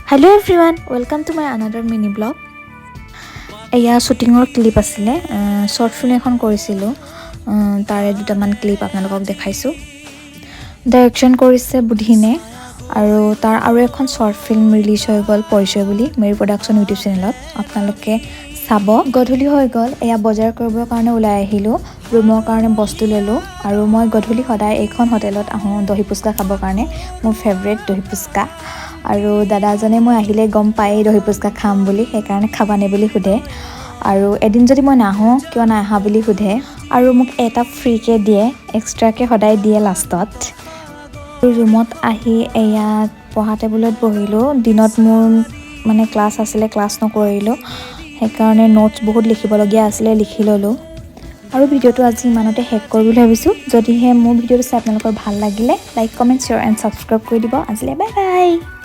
Hello everyone, welcome to my another mini blog. এয়া শ্বুটিঙৰ clip আছিলে short film এখন কৰিছিলোঁ তাৰে দুটামান ক্লিপ আপোনালোকক দেখাইছোঁ ডাইৰেকশ্যন কৰিছে বুধিনে আৰু এখন শৰ্ট ফিল্ম ৰিলিজ হৈ গ'ল পৰিচয় বুলি মেৰি প্ৰডাকশ্যন ইউটিউব চেনেলত আপোনালোকে চাব গধূলি হৈ গ'ল এয়া বজাৰ কৰিবৰ কাৰণে ওলাই আহিলোঁ ৰুমৰ কাৰণে বস্তু ল'লোঁ আৰু মই গধূলি সদায় এইখন হোটেলত আহোঁ দহি পুচকা খাবৰ কাৰণে মোৰ ফেভৰেট দহি পুচকা আৰু দাদাজনে মই আহিলে গম পায় দহি পুচকা খাম বুলি সেইকাৰণে খাবানে বুলি সোধে আৰু এদিন যদি মই নাহোঁ কিয় নাহা বুলি সোধে আৰু মোক এটা ফ্ৰীকে দিয়ে এক্সট্ৰাকে সদায় দিয়ে লাষ্টত ৰুমত আহি এয়া পঢ়া টেবুলত বহিলোঁ দিনত মোৰ মানে ক্লাছ আছিলে ক্লাছ নকৰিলোঁ সেইকাৰণে নোটছ বহুত লিখিবলগীয়া আছিলে লিখি ল'লোঁ আৰু ভিডিঅ'টো আজি ইমানতে শেষ কৰোঁ বুলি ভাবিছোঁ যদিহে মোৰ ভিডিঅ'টো চাই আপোনালোকৰ ভাল লাগিলে like comment share and subscribe কৰি দিব আজিলৈ বাই বাই